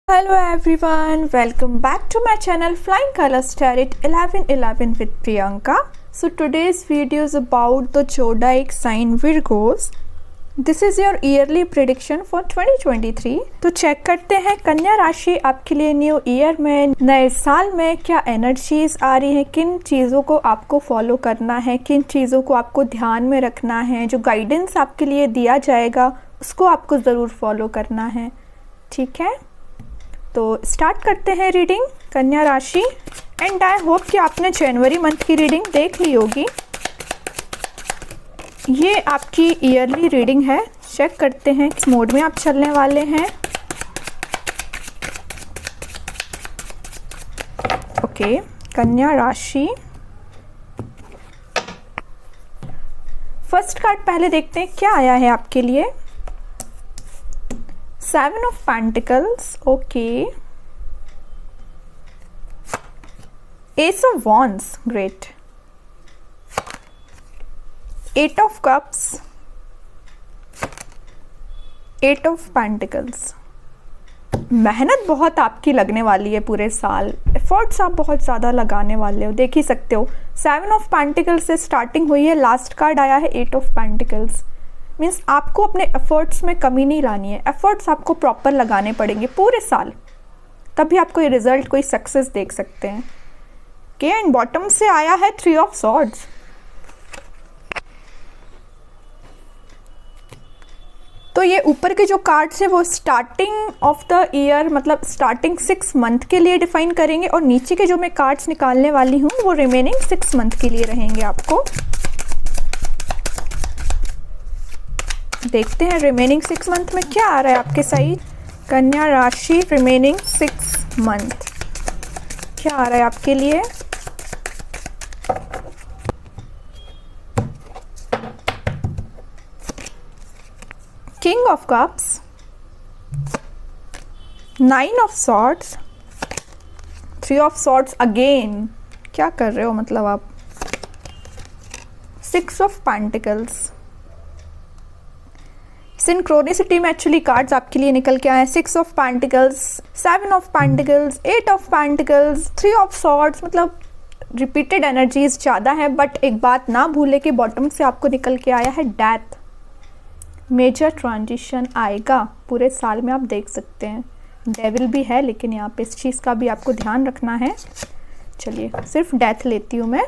Hello everyone, welcome back to my channel Flying Colors Tarot 1111 with Priyanka. So today's video is about the zodiac sign Virgos. This is your yearly prediction for 2023. तो check करते हैं कन्या राशि आपके लिए new year में, नए साल में क्या एनर्जीज आ रही हैं, किन चीज़ों को आपको फॉलो करना है, किन चीज़ों को आपको ध्यान में रखना है, जो गाइडेंस आपके लिए दिया जाएगा उसको आपको ज़रूर फॉलो करना है। ठीक है, तो स्टार्ट करते हैं रीडिंग कन्या राशि। एंड आई होप कि आपने जनवरी मंथ की रीडिंग देख ली होगी। ये आपकी ईयरली रीडिंग है। चेक करते हैं किस मोड में आप चलने वाले हैं। ओके, कन्या राशि, फर्स्ट कार्ड पहले देखते हैं क्या आया है आपके लिए। 7 of Pentacles, okay. Ace of Wands, great. 8 of Cups, 8 of Pentacles. मेहनत बहुत आपकी लगने वाली है पूरे साल, एफर्ट्स आप बहुत ज़्यादा लगाने वाले हो, देख ही सकते हो। 7 of Pentacles से स्टार्टिंग हुई है, लास्ट कार्ड आया है 8 of Pentacles। मीन्स आपको अपने एफर्ट्स में कमी नहीं लानी है, एफर्ट्स आपको प्रॉपर लगाने पड़ेंगे पूरे साल, तभी आपको ये रिजल्ट, कोई सक्सेस देख सकते हैं। ओके, एंड बॉटम से आया है 3 of Swords। तो ये ऊपर के जो कार्ड्स है वो स्टार्टिंग ऑफ द ईयर, मतलब स्टार्टिंग 6 मंथ के लिए डिफाइन करेंगे, और नीचे के जो मैं कार्ड्स निकालने वाली हूँ वो रिमेनिंग 6 मंथ के लिए रहेंगे। आपको देखते हैं रिमेनिंग 6 मंथ में क्या आ रहा है आपके साइड। कन्या राशि, रिमेनिंग 6 मंथ क्या आ रहा है आपके लिए। King of cups, 9 of swords, 3 of swords again, क्या कर रहे हो मतलब आप। 6 ऑफ पेंटिकल्स, सिंक्रोनिसिटी में एक्चुअली कार्ड्स आपके लिए निकल के आए। 6 of pentacles, 7 of pentacles, 8 of pentacles, 3 of swords, मतलब रिपीटेड एनर्जीज ज़्यादा है। बट एक बात ना भूले कि बॉटम से आपको निकल के आया है डेथ। मेजर ट्रांजिशन आएगा पूरे साल में, आप देख सकते हैं। डेविल भी है, लेकिन यहाँ पे इस चीज़ का भी आपको ध्यान रखना है। चलिए सिर्फ डेथ लेती हूँ मैं।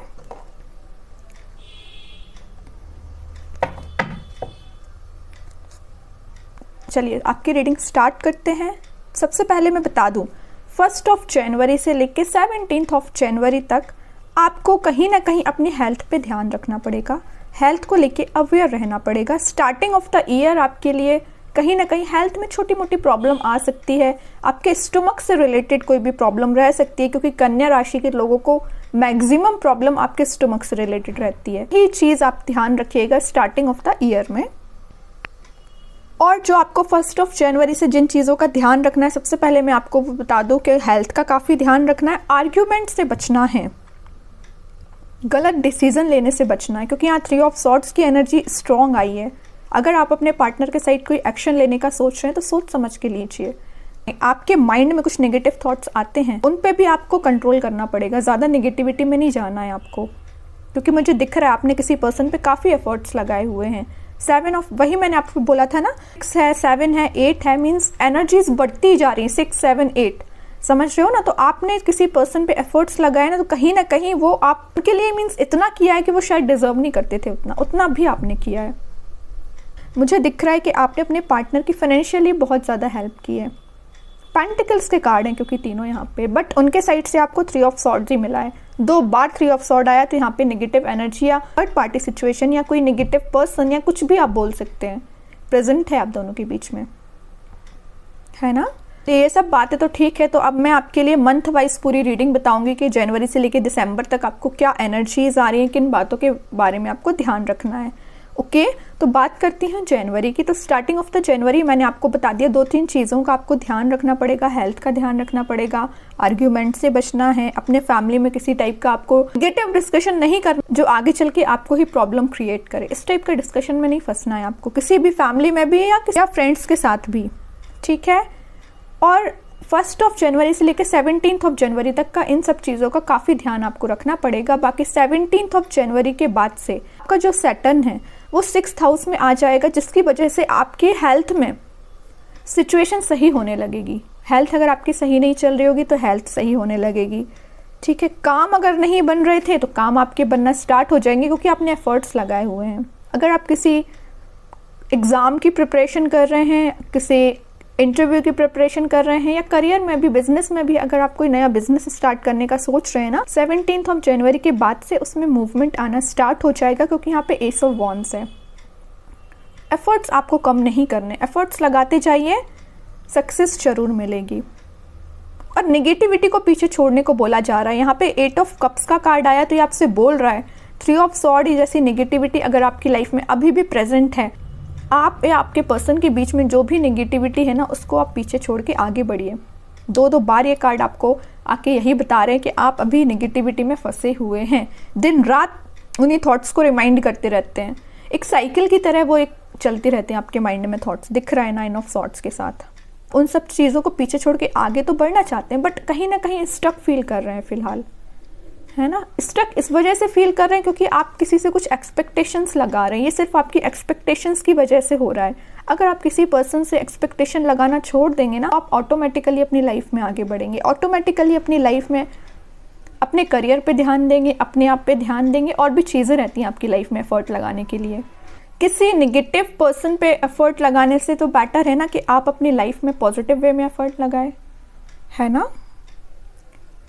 चलिए आपकी रीडिंग स्टार्ट करते हैं। सबसे पहले मैं बता दूं, 1 ऑफ जनवरी से लेकर 17 ऑफ जनवरी तक आपको कहीं ना कहीं अपनी हेल्थ पे ध्यान रखना पड़ेगा, हेल्थ को लेके अवेयर रहना पड़ेगा। स्टार्टिंग ऑफ द ईयर आपके लिए कहीं ना कहीं हेल्थ में छोटी मोटी प्रॉब्लम आ सकती है, आपके स्टमक से रिलेटेड कोई भी प्रॉब्लम रह सकती है, क्योंकि कन्या राशि के लोगों को मैक्सिमम प्रॉब्लम आपके स्टमक से रिलेटेड रहती है। ये चीज़ आप ध्यान रखिएगा स्टार्टिंग ऑफ द ईयर में। और जो आपको 1 ऑफ जनवरी से जिन चीज़ों का ध्यान रखना है, सबसे पहले मैं आपको बता दूं कि हेल्थ का काफ़ी ध्यान रखना है, आर्ग्यूमेंट से बचना है, गलत डिसीजन लेने से बचना है, क्योंकि यहाँ 3 ऑफ सॉर्ड्स की एनर्जी स्ट्रॉन्ग आई है। अगर आप अपने पार्टनर के साइड कोई एक्शन लेने का सोच रहे हैं तो सोच समझ के लीजिए। आपके माइंड में कुछ नेगेटिव थॉट्स आते हैं, उन पे भी आपको कंट्रोल करना पड़ेगा, ज़्यादा नेगेटिविटी में नहीं जाना है आपको, क्योंकि मुझे दिख रहा है आपने किसी पर्सन पे काफ़ी एफर्ट्स लगाए हुए हैं। 7 ऑफ, वही मैंने आपको बोला था ना, 6 है, 7 है, 8 है, मीन्स एनर्जीज बढ़ती जा रही है। 6, 7, 8 समझ रहे हो ना। तो आपने किसी पर्सन पे एफर्ट्स लगाए ना, तो कहीं ना कहीं वो आपके लिए मीन्स इतना किया है कि वो शायद डिजर्व नहीं करते थे उतना भी आपने किया है। मुझे दिख रहा है कि आपने अपने पार्टनर की फाइनेंशियली बहुत ज़्यादा हेल्प की है। पेंटिकल्स के कार्ड हैं क्योंकि तीनों यहाँ पे, बट उनके साइड से आपको 3 ऑफ सॉर्ड्स ही मिला है। 2 बार 3 ऑफ सॉर्ड आया, तो यहाँ पे नेगेटिव एनर्जी या थर्ड पार्टी सिचुएशन या कोई नेगेटिव पर्सन या कुछ भी आप बोल सकते हैं प्रेजेंट है आप दोनों के बीच में, है ना। तो ये सब बातें तो ठीक है। तो अब मैं आपके लिए मंथ वाइज पूरी रीडिंग बताऊंगी कि जनवरी से लेकर दिसंबर तक आपको क्या एनर्जीज आ रही हैं, किन बातों के बारे में आपको ध्यान रखना है। ओके, तो बात करती हैं जनवरी की। तो स्टार्टिंग ऑफ द जनवरी मैंने आपको बता दिया, 2-3 चीज़ों का आपको ध्यान रखना पड़ेगा, हेल्थ का ध्यान रखना पड़ेगा, आर्ग्यूमेंट से बचना है, अपने फैमिली में किसी टाइप का आपको नेगेटिव डिस्कशन नहीं करना जो आगे चल के आपको ही प्रॉब्लम क्रिएट करे। इस टाइप का डिस्कशन में नहीं फंसना है आपको, किसी भी फैमिली में भी या फ्रेंड्स के साथ भी, ठीक है। और 1 से लेकर 17 जनवरी तक का इन सब चीज़ों का काफ़ी ध्यान आपको रखना पड़ेगा। बाकी 17 जनवरी के बाद से आपका जो सैटर्न है वो 6th हाउस में आ जाएगा, जिसकी वजह से आपकी हेल्थ में सिचुएशन सही होने लगेगी। हेल्थ अगर आपकी सही नहीं चल रही होगी तो हेल्थ सही होने लगेगी, ठीक है। काम अगर नहीं बन रहे थे तो काम आपके बनना स्टार्ट हो जाएंगे, क्योंकि आपने एफर्ट्स लगाए हुए हैं। अगर आप किसी एग्ज़ाम की प्रिपरेशन कर रहे हैं, किसी इंटरव्यू की प्रिपरेशन कर रहे हैं, या करियर में भी, बिजनेस में भी अगर आप कोई नया बिजनेस स्टार्ट करने का सोच रहे हैं ना, 17 जनवरी के बाद से उसमें मूवमेंट आना स्टार्ट हो जाएगा, क्योंकि यहाँ पे एस ऑफ वॉन्ड्स है। एफर्ट्स आपको कम नहीं करने, एफर्ट्स लगाते जाइए, सक्सेस जरूर मिलेगी। और नेगेटिविटी को पीछे छोड़ने को बोला जा रहा है। यहाँ पे 8 ऑफ कप्स का कार्ड आया तो ये आपसे बोल रहा है 3 ऑफ सॉर्ड जैसी नेगेटिविटी अगर आपकी लाइफ में अभी भी प्रेजेंट है, आप या आपके पर्सन के बीच में जो भी नेगेटिविटी है ना, उसको आप पीछे छोड़ के आगे बढ़िए। 2 बार ये कार्ड आपको आके यही बता रहे हैं कि आप अभी नेगेटिविटी में फंसे हुए हैं। दिन रात उन्हीं थॉट्स को रिमाइंड करते रहते हैं, एक साइकिल की तरह वो एक चलती रहते हैं आपके माइंड में। थॉट्स दिख रहा है 9 ऑफ सॉर्ड्स के साथ। उन सब चीज़ों को पीछे छोड़ के आगे तो बढ़ना चाहते हैं, बट कहीं ना कहीं स्टक फील कर रहे हैं फिलहाल, है ना। स्टक इस वजह से फील कर रहे हैं क्योंकि आप किसी से कुछ एक्सपेक्टेशंस लगा रहे हैं। ये सिर्फ आपकी एक्सपेक्टेशंस की वजह से हो रहा है। अगर आप किसी पर्सन से एक्सपेक्टेशन लगाना छोड़ देंगे ना, आप ऑटोमेटिकली अपनी लाइफ में आगे बढ़ेंगे, ऑटोमेटिकली अपनी लाइफ में अपने करियर पे ध्यान देंगे, अपने आप पे ध्यान देंगे, और भी चीज़ें रहती हैं आपकी लाइफ में एफर्ट लगाने के लिए। किसी नेगेटिव पर्सन पे एफर्ट लगाने से तो बेटर है ना कि आप अपनी लाइफ में पॉजिटिव वे में एफर्ट लगाएं, है ना।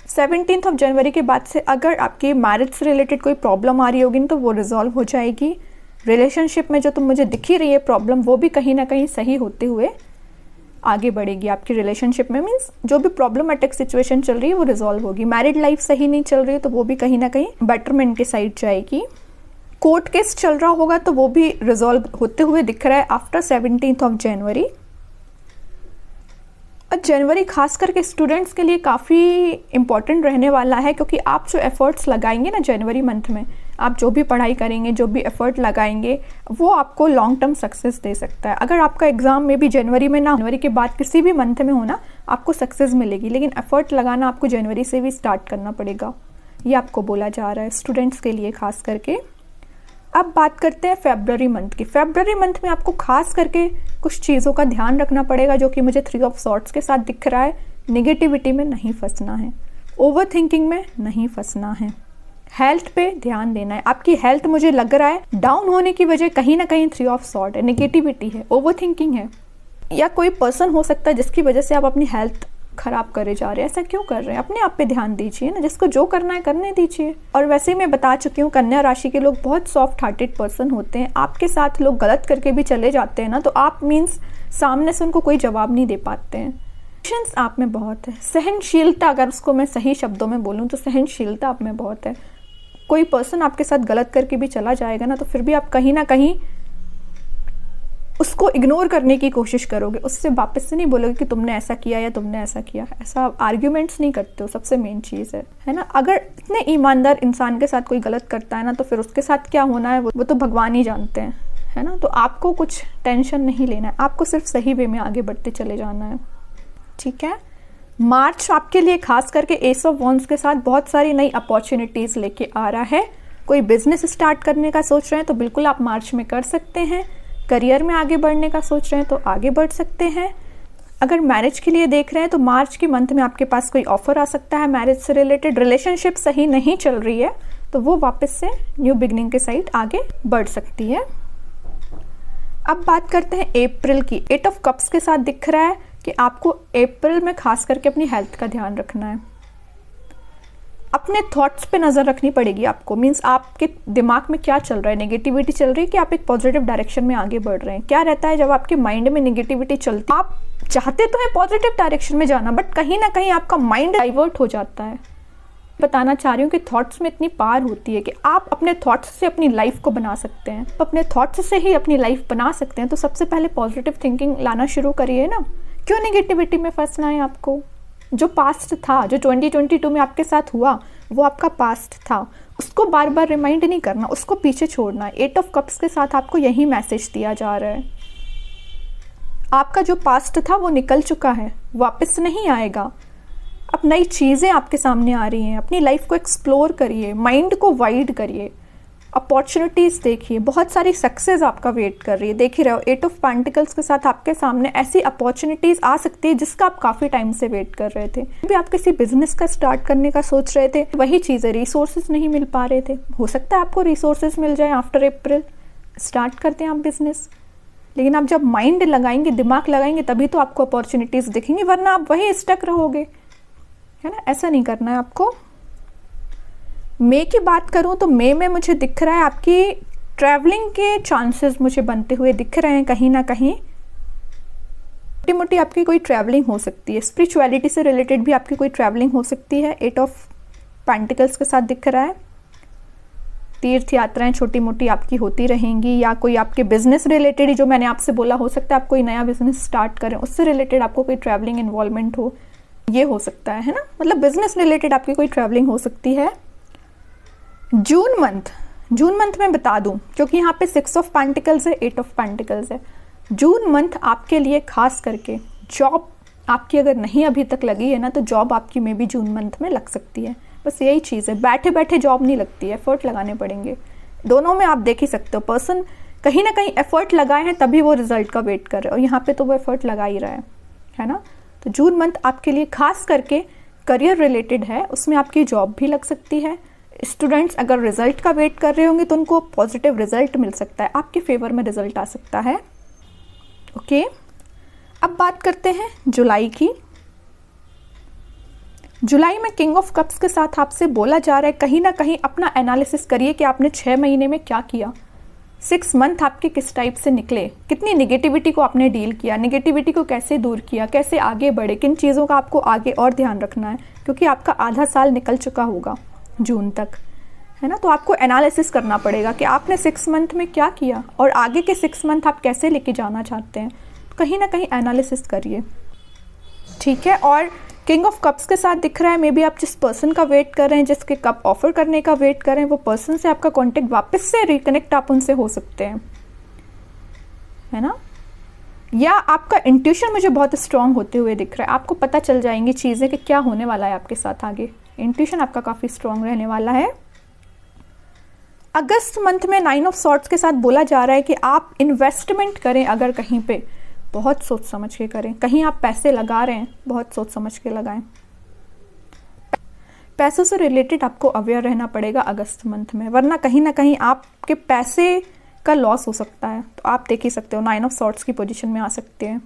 17 जनवरी के बाद से अगर आपकी मैरिज से रिलेटेड कोई प्रॉब्लम आ रही होगी ना, तो वो रिजॉल्व हो जाएगी। रिलेशनशिप में जो तुम मुझे दिख ही रही है प्रॉब्लम, वो भी कहीं ना कहीं सही होते हुए आगे बढ़ेगी आपकी रिलेशनशिप में। मीन्स जो भी प्रॉब्लमेटिक सिचुएशन चल रही है वो रिजॉल्व होगी। मैरिड लाइफ सही नहीं चल रही है तो वो भी कहीं ना कहीं बेटरमेंट के साइड जाएगी। कोर्ट केस चल रहा होगा तो वो भी रिजॉल्व होते हुए दिख रहा है आफ्टर 17 जनवरी। और जनवरी खास करके स्टूडेंट्स के लिए काफ़ी इम्पॉर्टेंट रहने वाला है, क्योंकि आप जो एफर्ट्स लगाएंगे ना जनवरी मंथ में, आप जो भी पढ़ाई करेंगे, जो भी एफर्ट लगाएंगे, वो आपको लॉन्ग टर्म सक्सेस दे सकता है। अगर आपका एग्जाम में भी जनवरी में ना, जनवरी के बाद किसी भी मंथ में हो ना, आपको सक्सेस मिलेगी, लेकिन एफर्ट लगाना आपको जनवरी से भी स्टार्ट करना पड़ेगा। ये आपको बोला जा रहा है स्टूडेंट्स के लिए खास करके। अब बात करते हैं फेब्रुअरी मंथ की। फेब्रुअरी मंथ में आपको खास करके कुछ चीज़ों का ध्यान रखना पड़ेगा, जो कि मुझे 3 ऑफ सॉर्ड्स के साथ दिख रहा है। नेगेटिविटी में नहीं फंसना है, ओवर थिंकिंग में नहीं फंसना है, हेल्थ पे ध्यान देना है। आपकी हेल्थ मुझे लग रहा है डाउन होने की वजह कहीं ना कहीं 3 ऑफ सॉर्ड है, नेगेटिविटी है, ओवर थिंकिंग है, या कोई पर्सन हो सकता है जिसकी वजह से आप अपनी हेल्थ खराब करे जा रहे हैं। ऐसा क्यों कर रहे हैं? अपने आप पे ध्यान दीजिए ना, जिसको जो करना है करने दीजिए। और वैसे ही मैं बता चुकी हूँ, कन्या राशि के लोग बहुत सॉफ्ट हार्टेड पर्सन होते हैं। आपके साथ लोग गलत करके भी चले जाते हैं ना, तो आप मीन्स सामने से उनको कोई जवाब नहीं दे पाते हैं। पेशेंस आप में बहुत है, सहनशीलता, अगर उसको मैं सही शब्दों में बोलूँ तो सहनशीलता आप में बहुत है। कोई पर्सन आपके साथ गलत करके भी चला जाएगा ना, तो फिर भी आप कहीं ना कहीं उसको इग्नोर करने की कोशिश करोगे, उससे वापस से नहीं बोलोगे कि तुमने ऐसा किया या तुमने ऐसा किया। ऐसा आर्ग्यूमेंट्स नहीं करते हो, सबसे मेन चीज़ है ना। अगर इतने ईमानदार इंसान के साथ कोई गलत करता है ना, तो फिर उसके साथ क्या होना है वो तो भगवान ही जानते हैं, है ना। तो आपको कुछ टेंशन नहीं लेना है, आपको सिर्फ सही वे में आगे बढ़ते चले जाना है, ठीक है। मार्च आपके लिए खास करके एस ऑफ वॉन्ड्स के साथ बहुत सारी नई अपॉर्चुनिटीज़ लेके आ रहा है। कोई बिजनेस स्टार्ट करने का सोच रहे हैं तो बिल्कुल आप मार्च में कर सकते हैं। करियर में आगे बढ़ने का सोच रहे हैं तो आगे बढ़ सकते हैं। अगर मैरिज के लिए देख रहे हैं तो मार्च के मंथ में आपके पास कोई ऑफर आ सकता है मैरिज से रिलेटेड। रिलेशनशिप सही नहीं चल रही है तो वो वापस से न्यू बिगनिंग के साइड आगे बढ़ सकती है। अब बात करते हैं अप्रैल की। 8 ऑफ कप्स के साथ दिख रहा है कि आपको अप्रैल में खास करके अपनी हेल्थ का ध्यान रखना है। अपने थॉट्स पे नज़र रखनी पड़ेगी आपको। मीन्स आपके दिमाग में क्या चल रहा है, नेगेटिविटी चल रही है कि आप एक पॉजिटिव डायरेक्शन में आगे बढ़ रहे हैं। क्या रहता है जब आपके माइंड में नेगेटिविटी चलती है, आप चाहते तो है पॉजिटिव डायरेक्शन में जाना, बट कहीं ना कहीं आपका माइंड डाइवर्ट हो जाता है। बताना चाह रही हूँ कि थॉट्स में इतनी पावर होती है कि आप अपने थॉट्स से अपनी लाइफ को बना सकते हैं। अपने थॉट्स से ही अपनी लाइफ बना सकते हैं, तो सबसे पहले पॉजिटिव थिंकिंग लाना शुरू करिए ना। क्यों नेगेटिविटी में फंसना है आपको? जो पास्ट था, जो 2022 में आपके साथ हुआ, वो आपका पास्ट था, उसको बार बार रिमाइंड नहीं करना, उसको पीछे छोड़ना है। 8 ऑफ कप्स के साथ आपको यही मैसेज दिया जा रहा है। आपका जो पास्ट था वो निकल चुका है, वापस नहीं आएगा। अब नई चीज़ें आपके सामने आ रही हैं, अपनी लाइफ को एक्सप्लोर करिए, माइंड को वाइड करिए, अपॉर्चुनिटीज़ देखिए, बहुत सारी सक्सेस आपका वेट कर रही है। देख ही रहे हो 8 ऑफ पेंटिकल्स के साथ आपके सामने ऐसी अपॉर्चुनिटीज़ आ सकती है जिसका आप काफ़ी टाइम से वेट कर रहे थे। भी आप किसी बिजनेस का स्टार्ट करने का सोच रहे थे, वही चीज़ें, रिसोर्सेज नहीं मिल पा रहे थे, हो सकता है आपको रिसोर्सेज मिल जाए आफ्टर अप्रैल, स्टार्ट करते हैं आप बिजनेस। लेकिन आप जब माइंड लगाएंगे, दिमाग लगाएंगे, तभी तो आपको अपॉर्चुनिटीज़ दिखेंगी, वरना आप वही स्टक रहोगे, है ना। ऐसा नहीं करना है आपको। मई की बात करूं तो मई में मुझे दिख रहा है आपकी ट्रैवलिंग के चांसेस मुझे बनते हुए दिख रहे हैं। कहीं ना कहीं मोटी मोटी आपकी कोई ट्रैवलिंग हो सकती है, स्पिरिचुअलिटी से रिलेटेड भी आपकी कोई ट्रैवलिंग हो सकती है। 8 ऑफ पेंटिकल्स के साथ दिख रहा है। तीर्थ यात्राएं छोटी मोटी आपकी होती रहेंगी, या कोई आपके बिजनेस रिलेटेड ही, जो मैंने आपसे बोला, हो सकता है आप कोई नया बिजनेस स्टार्ट करें, उससे रिलेटेड आपको कोई ट्रैवलिंग इन्वॉल्वमेंट हो, ये हो सकता है ना। मतलब बिजनेस रिलेटेड आपकी कोई ट्रैवलिंग हो सकती है। जून मंथ में बता दूं, क्योंकि यहाँ पे 6 ऑफ पेंटिकल्स है, 8 ऑफ पेंटिकल्स है। जून मंथ आपके लिए खास करके जॉब आपकी अगर नहीं अभी तक लगी है ना, तो जॉब आपकी में भी जून मंथ में लग सकती है। बस यही चीज़ है, बैठे बैठे जॉब नहीं लगती है, एफर्ट लगाने पड़ेंगे। दोनों में आप देख ही सकते हो, पर्सन कहीं ना कहीं एफर्ट लगाए हैं तभी वो रिजल्ट का वेट कर रहे हो, और यहाँ पे तो वो एफर्ट लगा ही रहा है ना। तो जून मंथ आपके लिए खास करके करियर रिलेटेड है, उसमें आपकी जॉब भी लग सकती है। स्टूडेंट्स अगर रिजल्ट का वेट कर रहे होंगे तो उनको पॉजिटिव रिजल्ट मिल सकता है, आपके फेवर में रिजल्ट आ सकता है। ओके, अब बात करते हैं जुलाई की। जुलाई में किंग ऑफ कप्स के साथ आपसे बोला जा रहा है कहीं ना कहीं अपना एनालिसिस करिए कि आपने 6 महीने में क्या किया, 6 मंथ आपके किस टाइप से निकले, कितनी निगेटिविटी को आपने डील किया, निगेटिविटी को कैसे दूर किया, कैसे आगे बढ़े, किन चीज़ों का आपको आगे और ध्यान रखना है, क्योंकि आपका आधा साल निकल चुका होगा जून तक, है ना। तो आपको एनालिसिस करना पड़ेगा कि आपने 6 मंथ में क्या किया और आगे के 6 मंथ आप कैसे लेके जाना चाहते हैं। तो कहीं ना कहीं एनालिसिस करिए, ठीक है। और किंग ऑफ कप्स के साथ दिख रहा है, मे बी आप जिस पर्सन का वेट कर रहे हैं, जिसके कप ऑफर करने का वेट कर रहे हैं, वो पर्सन से आपका कांटेक्ट वापस से रिकनेक्ट आप उनसे हो सकते हैं, है ना। या आपका इंट्यूशन मुझे बहुत स्ट्रांग होते हुए दिख रहा है, आपको पता चल जाएंगी चीज़ें कि क्या होने वाला है आपके साथ आगे। इंट्यूशन आपका काफ़ी स्ट्रांग रहने वाला है। अगस्त मंथ में 9 ऑफ सॉर्ट्स के साथ बोला जा रहा है कि आप इन्वेस्टमेंट करें, अगर कहीं पे बहुत सोच समझ के करें। कहीं आप पैसे लगा रहे हैं, बहुत सोच समझ के लगाएं। पैसों से रिलेटेड आपको अवेयर रहना पड़ेगा अगस्त मंथ में, वरना कहीं ना कहीं आपके पैसे का लॉस हो सकता है। तो आप देख ही सकते हो 9 ऑफ सॉर्ट्स की पोजीशन में आ सकते हैं,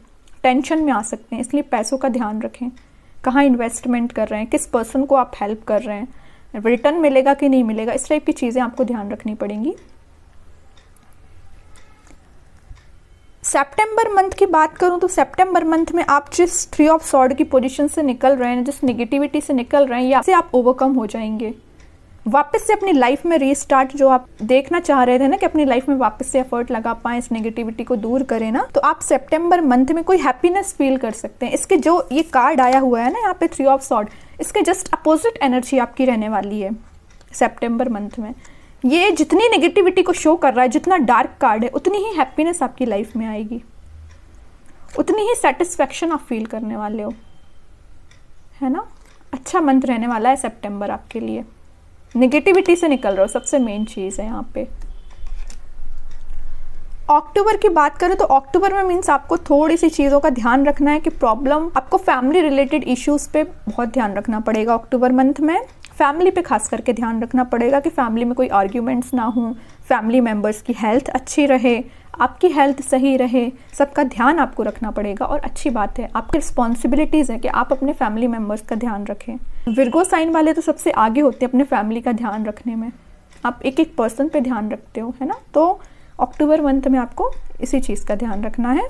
टेंशन में आ सकते हैं, इसलिए पैसों का ध्यान रखें। कहाँ इन्वेस्टमेंट कर रहे हैं, किस पर्सन को आप हेल्प कर रहे हैं, रिटर्न मिलेगा कि नहीं मिलेगा, इस टाइप की चीज़ें आपको ध्यान रखनी पड़ेंगी। सितंबर मंथ की बात करूं तो सितंबर मंथ में आप जिस 3 ऑफ सॉर्ड की पोजीशन से निकल रहे हैं, जिस नेगेटिविटी से निकल रहे हैं, या से आप ओवरकम हो जाएंगे। वापस से अपनी लाइफ में रीस्टार्ट, जो आप देखना चाह रहे थे ना कि अपनी लाइफ में वापस से एफर्ट लगा पाएं, इस नेगेटिविटी को दूर करें ना, तो आप सितंबर मंथ में कोई हैप्पीनेस फील कर सकते हैं। इसके जो ये कार्ड आया हुआ है ना यहाँ पे 3 ऑफ सॉर्ड, इसके जस्ट अपोजिट एनर्जी आपकी रहने वाली है सितंबर मंथ में। ये जितनी नेगेटिविटी को शो कर रहा है, जितना डार्क कार्ड है, उतनी ही हैप्पीनेस आपकी लाइफ में आएगी, उतनी ही सेटिस्फेक्शन आप फील करने वाले हो, है ना। अच्छा मंथ रहने वाला है सितंबर आपके लिए। नेगेटिविटी से निकल रहे हो, सबसे मेन चीज़ है यहाँ पे। अक्टूबर की बात करें तो अक्टूबर में मीन्स आपको थोड़ी सी चीज़ों का ध्यान रखना है कि प्रॉब्लम, आपको फैमिली रिलेटेड इश्यूज पे बहुत ध्यान रखना पड़ेगा। अक्टूबर मंथ में फैमिली पे खास करके ध्यान रखना पड़ेगा कि फैमिली में कोई आर्ग्यूमेंट्स ना हो, फैमिली मेम्बर्स की हेल्थ अच्छी रहे, आपकी हेल्थ सही रहे, सबका ध्यान आपको रखना पड़ेगा। और अच्छी बात है, आपकी रिस्पॉन्सिबिलिटीज़ है कि आप अपने फैमिली मेम्बर्स का ध्यान रखें। विर्गो साइन वाले तो सबसे आगे होते हैं अपने फैमिली का ध्यान रखने में, आप एक एक पर्सन पे ध्यान रखते हो, है ना। तो अक्टूबर मंथ में आपको इसी चीज़ का ध्यान रखना है।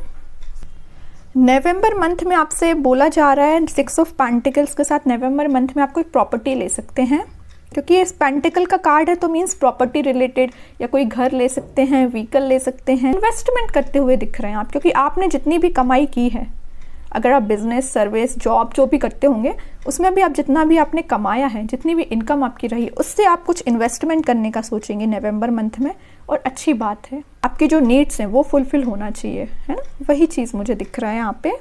नवंबर मंथ में आपसे बोला जा रहा है 6 ऑफ पेंटिकल्स के साथ, नवंबर मंथ में आप कोई प्रॉपर्टी ले सकते हैं, क्योंकि ये पेंटिकल का कार्ड है, तो मीन्स प्रॉपर्टी रिलेटेड, या कोई घर ले सकते हैं, व्हीकल ले सकते हैं। इन्वेस्टमेंट करते हुए दिख रहे हैं आप, क्योंकि आपने जितनी भी कमाई की है, अगर आप बिजनेस, सर्विस, जॉब जो भी करते होंगे उसमें भी आप जितना भी आपने कमाया है, जितनी भी इनकम आपकी रही, उससे आप कुछ इन्वेस्टमेंट करने का सोचेंगे नवंबर मंथ में, और अच्छी बात है। आपकी जो नीड्स हैं वो फुलफिल होना चाहिए, है ना, वही चीज़ मुझे दिख रहा है यहाँ पे।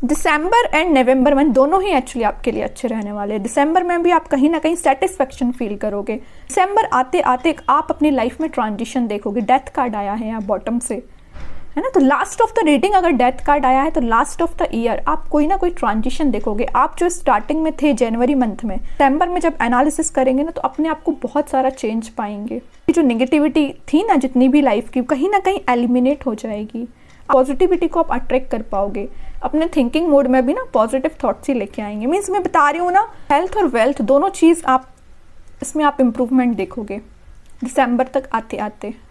दिसंबर एंड नवंबर मंथ दोनों ही एक्चुअली आपके लिए अच्छे रहने वाले हैं। दिसंबर में भी आप कहीं ना कहीं सेटिस्फेक्शन फील करोगे। दिसंबर आते आते आप अपनी लाइफ में ट्रांजिशन देखोगे। डेथ कार्ड आया है यहाँ बॉटम से, है ना, तो लास्ट ऑफ द रीडिंग अगर डेथ कार्ड आया है तो लास्ट ऑफ द ईयर आप कोई ना कोई ट्रांजिशन देखोगे। आप जो स्टार्टिंग में थे जनवरी मंथ में, दिसंबर में जब एनालिसिस करेंगे ना तो अपने आप को बहुत सारा चेंज पाएंगे। जो नेगेटिविटी थी ना जितनी भी लाइफ की, कहीं ना कहीं एलिमिनेट हो जाएगी। पॉजिटिविटी को आप अट्रैक्ट कर पाओगे। अपने थिंकिंग मोड में भी ना पॉजिटिव थॉट्स ही लेके आएंगे। मीन्स मैं बता रही हूँ ना, हेल्थ और वेल्थ दोनों चीज़ आप इसमें आप इम्प्रूवमेंट देखोगे दिसंबर तक आते आते।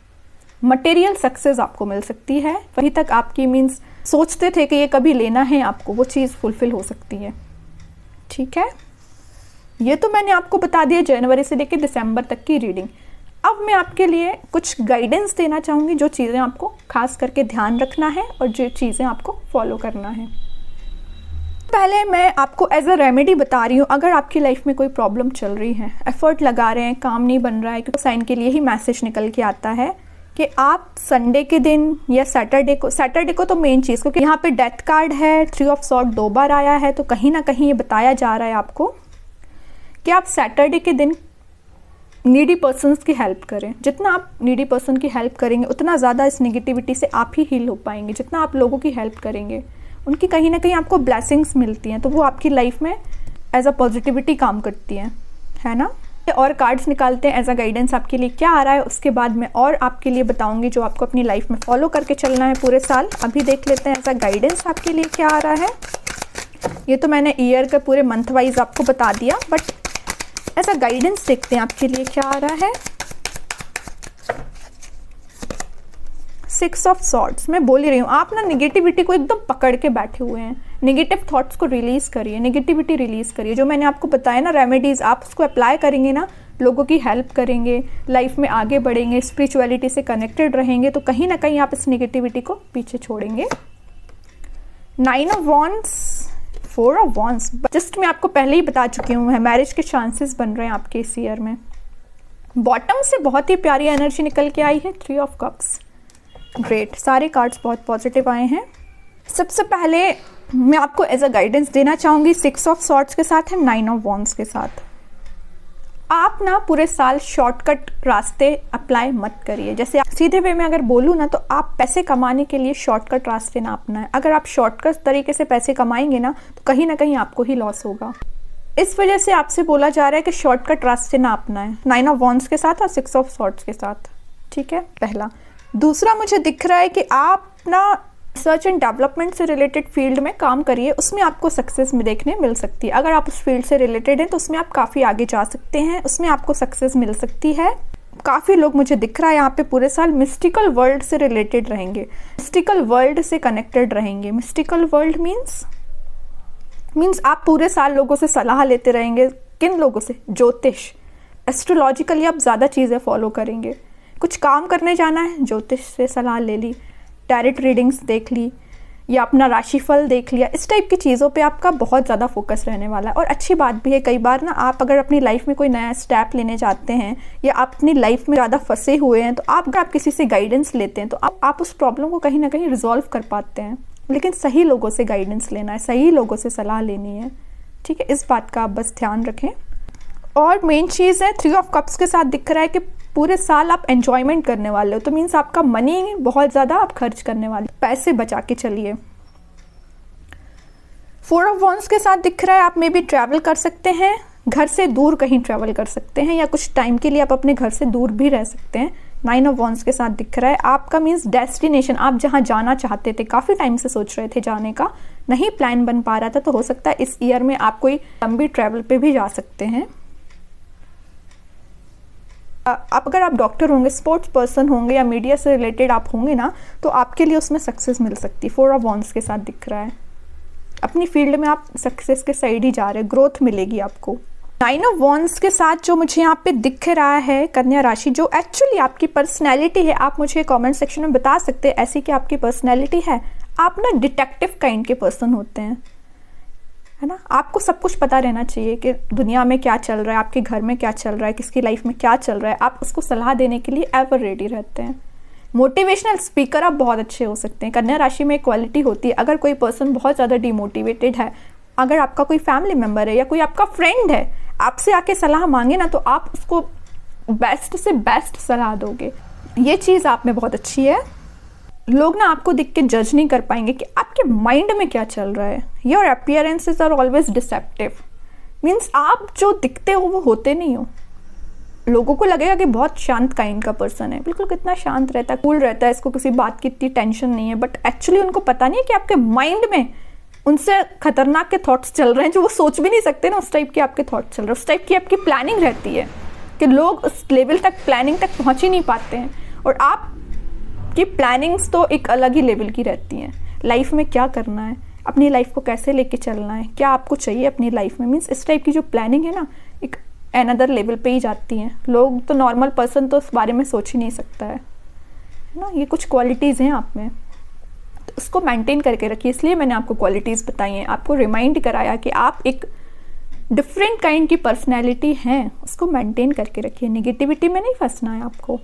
मटेरियल सक्सेस आपको मिल सकती है। वहीं तक आपकी मीन्स सोचते थे कि ये कभी लेना है आपको, वो चीज़ फुलफिल हो सकती है। ठीक है, ये तो मैंने आपको बता दिया जनवरी से लेकर दिसंबर तक की रीडिंग। अब मैं आपके लिए कुछ गाइडेंस देना चाहूँगी, जो चीज़ें आपको खास करके ध्यान रखना है और जो चीज़ें आपको फॉलो करना है। पहले मैं आपको एज अ रेमेडी बता रही हूँ। अगर आपकी लाइफ में कोई प्रॉब्लम चल रही है, एफर्ट लगा रहे हैं, काम नहीं बन रहा है, क्योंकि साइन के लिए ही मैसेज निकल के आता है कि आप संडे के दिन या सैटरडे को तो मेन चीज़, क्योंकि यहाँ पे डेथ कार्ड है, 3 ऑफ सॉर्ड 2 बार आया है, तो कहीं ना कहीं ये बताया जा रहा है आपको कि आप सैटरडे के दिन नीडी पर्सन्स की हेल्प करें। जितना आप नीडी पर्सन की हेल्प करेंगे उतना ज़्यादा इस नेगेटिविटी से आप ही हील हो पाएंगे। जितना आप लोगों की हेल्प करेंगे उनकी कहीं ना कहीं आपको ब्लेसिंग्स मिलती हैं, तो वो आपकी लाइफ में एज अ पॉजिटिविटी काम करती है ना। और कार्ड्स निकालते हैं एज अ गाइडेंस आपके लिए क्या आ रहा है, उसके बाद मैं और आपके लिए बताऊंगी जो आपको अपनी लाइफ में फॉलो करके चलना है पूरे साल। अभी देख लेते हैं एज अ गाइडेंस आपके लिए क्या आ रहा है। ये तो मैंने ईयर का पूरे मंथ वाइज आपको बता दिया, बट ऐसा गाइडेंस देखते हैं आपके लिए क्या आ रहा है। 6 ऑफ सॉर्ड्स, मैं बोल ही रही हूँ, आप ना नेगेटिविटी को एकदम पकड़ के बैठे हुए हैं। नेगेटिव थॉट्स को रिलीज करिए, नेगेटिविटी रिलीज करिए। जो मैंने आपको बताया ना रेमेडीज, आप उसको अप्लाई करेंगे ना, लोगों की हेल्प करेंगे, लाइफ में आगे बढ़ेंगे, स्पिरिचुअलिटी से कनेक्टेड रहेंगे, तो कहीं ना कहीं आप इस नेगेटिविटी को पीछे छोड़ेंगे। 9 of wands, 4 of wands, just मैं आपको पहले ही बता चुकी हूँ, मैरिज के चांसेस बन रहे हैं आपके इस ईयर में। बॉटम से बहुत ही प्यारी एनर्जी निकल के आई है, 3 ऑफ कप्स, ग्रेट। सारे कार्ड्स बहुत पॉजिटिव आए हैं। सबसे पहले मैं आपको एज अ गाइडेंस देना चाहूँगी 6 ऑफ सॉर्ड्स के साथ है 9 ऑफ वॉन्ड्स के साथ। आप ना पूरे साल शॉर्टकट रास्ते अप्लाई मत करिए। जैसे सीधे वे में अगर बोलूँ ना, तो आप पैसे कमाने के लिए शॉर्टकट रास्ते ना अपनाएं। अगर आप शॉर्टकट तरीके से पैसे कमाएंगे ना, तो कहीं ना कहीं आपको ही लॉस होगा। इस वजह से आपसे बोला जा रहा है कि शॉर्टकट रास्ते ना अपनाएं, 9 ऑफ वॉन्ड्स के साथ और 6 ऑफ सॉर्ड्स के साथ। ठीक है, पहला। दूसरा, मुझे दिख रहा है कि आप ना सर्च एंड डेवलपमेंट से रिलेटेड फील्ड में काम करिए, उसमें आपको सक्सेस में देखने मिल सकती है। अगर आप उस फील्ड से रिलेटेड हैं तो उसमें आप काफ़ी आगे जा सकते हैं, उसमें आपको सक्सेस मिल सकती है। काफ़ी लोग मुझे दिख रहा है यहाँ पे पूरे साल मिस्टिकल वर्ल्ड से रिलेटेड रहेंगे, मिस्टिकल वर्ल्ड से कनेक्टेड रहेंगे। मिस्टिकल वर्ल्ड मीन्स आप पूरे साल लोगों से सलाह लेते रहेंगे। किन लोगों से? ज्योतिष, एस्ट्रोलॉजिकली आप ज़्यादा चीज़ें फॉलो करेंगे। कुछ काम करने जाना है, ज्योतिष से सलाह ले ली, टैरेट रीडिंग्स देख ली, या अपना राशिफल देख लिया। इस टाइप की चीज़ों पे आपका बहुत ज़्यादा फोकस रहने वाला है। और अच्छी बात भी है, कई बार ना आप अगर अपनी लाइफ में कोई नया स्टेप लेने जाते हैं या आप अपनी लाइफ में ज़्यादा फंसे हुए हैं, तो आप किसी से गाइडेंस लेते हैं तो आप उस प्रॉब्लम को कहीं ना कहीं रिजॉल्व कर पाते हैं। लेकिन सही लोगों से गाइडेंस लेना है, सही लोगों से सलाह लेनी है। ठीक है, इस बात का आप बस ध्यान रखें। और मेन चीज़ है 3 ऑफ कप्स के साथ दिख रहा है कि पूरे साल आप एंजॉयमेंट करने वाले हो, तो मीन्स आपका मनी बहुत ज़्यादा आप खर्च करने वाले, पैसे बचा के चलिए। 4 ऑफ वॉन्ड्स के साथ दिख रहा है आप मे भी ट्रैवल कर सकते हैं, घर से दूर कहीं ट्रैवल कर सकते हैं, या कुछ टाइम के लिए आप अपने घर से दूर भी रह सकते हैं। 9 ऑफ वॉन्ड्स के साथ दिख रहा है आपका मीन्स डेस्टिनेशन, आप जहाँ जाना चाहते थे, काफ़ी टाइम से सोच रहे थे जाने का, नहीं प्लान बन पा रहा था, तो हो सकता है इस ईयर में आप कोई लंबी ट्रैवल पे भी जा सकते हैं। अगर आप डॉक्टर होंगे, स्पोर्ट्स पर्सन होंगे या मीडिया से रिलेटेड आप होंगे ना, तो आपके लिए उसमें सक्सेस मिल सकती है। 4 ऑफ वॉन्ड्स के साथ दिख रहा है अपनी फील्ड में आप सक्सेस के साइड ही जा रहे हैं, ग्रोथ मिलेगी आपको। 9 ऑफ वॉन्ड्स के साथ जो मुझे यहाँ पे दिख रहा है कन्या राशि, जो एक्चुअली आपकी पर्सनैलिटी है, आप मुझे कमेंट सेक्शन में बता सकते हैं ऐसी कि आपकी पर्सनैलिटी है। आप ना डिटेक्टिव काइंड के पर्सन होते हैं, है ना। आपको सब कुछ पता रहना चाहिए कि दुनिया में क्या चल रहा है, आपके घर में क्या चल रहा है, किसकी लाइफ में क्या चल रहा है। आप उसको सलाह देने के लिए एवर रेडी रहते हैं। मोटिवेशनल स्पीकर आप बहुत अच्छे हो सकते हैं। कन्या राशि में एक क्वालिटी होती है, अगर कोई पर्सन बहुत ज़्यादा डिमोटिवेटेड है, अगर आपका कोई फैमिली मेम्बर है या कोई आपका फ्रेंड है आपसे आके सलाह मांगे ना, तो आप उसको बेस्ट से बेस्ट सलाह दोगे। ये चीज़ आप में बहुत अच्छी है। लोग ना आपको देख के जज नहीं कर पाएंगे कि आपके माइंड में क्या चल रहा है। Your appearances are always deceptive, means आप जो दिखते हो वो होते नहीं हो। लोगों को लगेगा कि बहुत शांत काइंड का पर्सन है, बिल्कुल कितना शांत रहता है, कूल रहता है, इसको किसी बात की इतनी टेंशन नहीं है, बट एक्चुअली उनको पता नहीं है कि आपके माइंड में उनसे खतरनाक के थॉट्स चल रहे हैं जो वो सोच भी नहीं सकते ना। उस टाइप के आपके थॉट्स चल रहे हैं, उस टाइप की आपकी प्लानिंग रहती है कि लोग उस लेवल तक प्लानिंग तक पहुँच ही नहीं पाते हैं। और आपकी प्लानिंग्स तो एक अलग ही लेवल की रहती हैं। लाइफ में क्या करना है, अपनी लाइफ को कैसे लेके चलना है, क्या आपको चाहिए अपनी लाइफ में, मीन्स इस टाइप की जो प्लानिंग है ना, एक अनदर लेवल पे ही जाती हैं। लोग तो नॉर्मल पर्सन तो इस बारे में सोच ही नहीं सकता है ना। ये कुछ क्वालिटीज़ हैं आप में, तो उसको मेंटेन करके रखिए। इसलिए मैंने आपको क्वालिटीज़ बताई हैं, आपको रिमाइंड कराया कि आप एक डिफरेंट काइंड की पर्सनैलिटी हैं, उसको मेंटेन करके रखिए। निगेटिविटी में नहीं फंसना है आपको,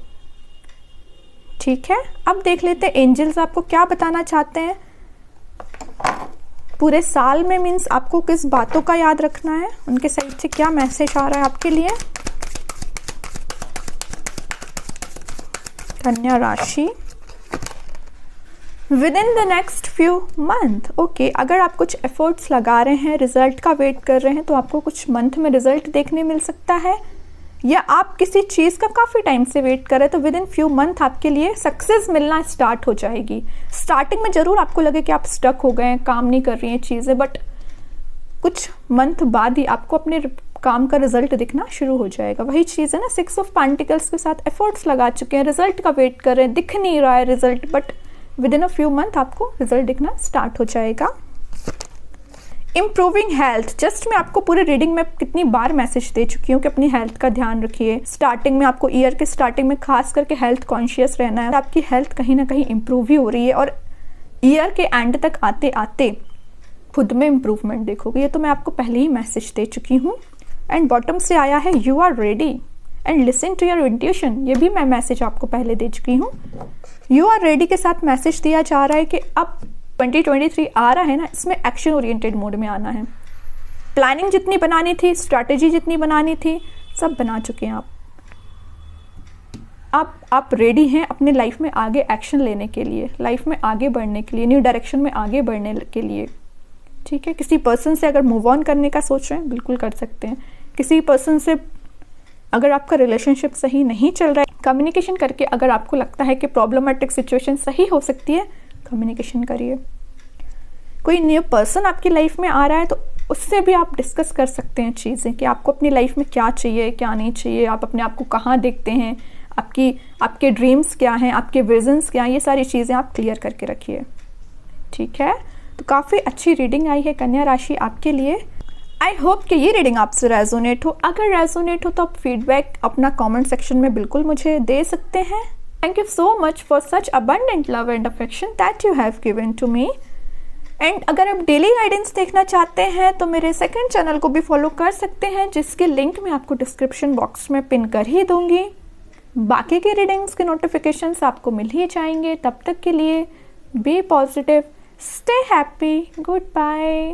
ठीक है। अब देख लेते हैं एंजल्स आपको क्या बताना चाहते हैं पूरे साल में, मीन्स आपको किस बातों का याद रखना है, उनके साइड से क्या मैसेज आ रहा है आपके लिए। कन्या राशि, with in the next few month, okay, अगर आप कुछ एफर्ट्स लगा रहे हैं, रिजल्ट का वेट कर रहे हैं, तो आपको कुछ मंथ में रिजल्ट देखने मिल सकता है। या आप किसी चीज़ का काफ़ी टाइम से वेट कर रहे हैं, तो विद इन फ्यू मंथ आपके लिए सक्सेस मिलना स्टार्ट हो जाएगी। स्टार्टिंग में ज़रूर आपको लगे कि आप स्टक हो गए हैं, काम नहीं कर रही हैं चीज़ें, बट कुछ मंथ बाद ही आपको अपने काम का रिजल्ट दिखना शुरू हो जाएगा। वही चीज़ है ना, 6 ऑफ पेंटिकल्स के साथ एफर्ट्स लगा चुके हैं, रिजल्ट का वेट कर रहे हैं, दिख नहीं रहा है result, but with in a few month आपको रिजल्ट दिखना स्टार्ट हो जाएगा। इम्प्रूविंग हेल्थ, जस्ट मैं आपको पूरे रीडिंग में कितनी बार मैसेज दे चुकी हूँ कि अपनी हेल्थ का ध्यान रखिए। स्टार्टिंग में आपको ईयर के स्टार्टिंग में खास करके हेल्थ कॉन्शियस रहना है। आपकी हेल्थ कहीं ना कहीं इम्प्रूव ही हो रही है और ईयर के एंड तक आते आते खुद में इम्प्रूवमेंट देखोगे। ये तो मैं आपको पहले ही मैसेज दे चुकी हूँ। एंड बॉटम से आया है you are ready and listen to your intuition, ये भी मैं मैसेज आपको पहले दे चुकी हूँ। यू आर रेडी के साथ मैसेज दिया जा रहा है कि अब 2023 आ रहा है ना, इसमें एक्शन ओरिएंटेड मोड में आना है। प्लानिंग जितनी बनानी थी, स्ट्रैटेजी जितनी बनानी थी, सब बना चुके हैं आप रेडी हैं अपने लाइफ में आगे एक्शन लेने के लिए, लाइफ में आगे बढ़ने के लिए, न्यू डायरेक्शन में आगे बढ़ने के लिए, ठीक है। किसी पर्सन से अगर मूव ऑन करने का सोच रहे हैं, बिल्कुल कर सकते हैं। किसी पर्सन से अगर आपका रिलेशनशिप सही नहीं चल रहा है, कम्युनिकेशन करके अगर आपको लगता है कि प्रॉब्लमेटिक सिचुएशन सही हो सकती है, कम्युनिकेशन करिए। कोई न्यू पर्सन आपकी लाइफ में आ रहा है तो उससे भी आप डिस्कस कर सकते हैं चीज़ें कि आपको अपनी लाइफ में क्या चाहिए, क्या नहीं चाहिए, आप अपने आप को कहाँ देखते हैं, आपके ड्रीम्स क्या हैं, आपके विजन्स क्या हैं, ये सारी चीज़ें आप क्लियर करके रखिए, ठीक है। तो काफ़ी अच्छी रीडिंग आई है कन्या राशि आपके लिए। आई होप कि ये रीडिंग आपसे रेजोनेट हो। अगर रेजोनेट हो तो आप फीडबैक अपना कमेंट सेक्शन में बिल्कुल मुझे दे सकते हैं। Thank you so much for such abundant love and affection that you have given to me. And अगर आप डेली गाइडेंस देखना चाहते हैं तो मेरे सेकंड चैनल को भी फॉलो कर सकते हैं, जिसकी लिंक मैं आपको डिस्क्रिप्शन बॉक्स में पिन कर ही दूंगी। बाकी की रीडिंग्स के नोटिफिकेशंस आपको मिल ही जाएंगे। तब तक के लिए be positive, stay happy, good bye.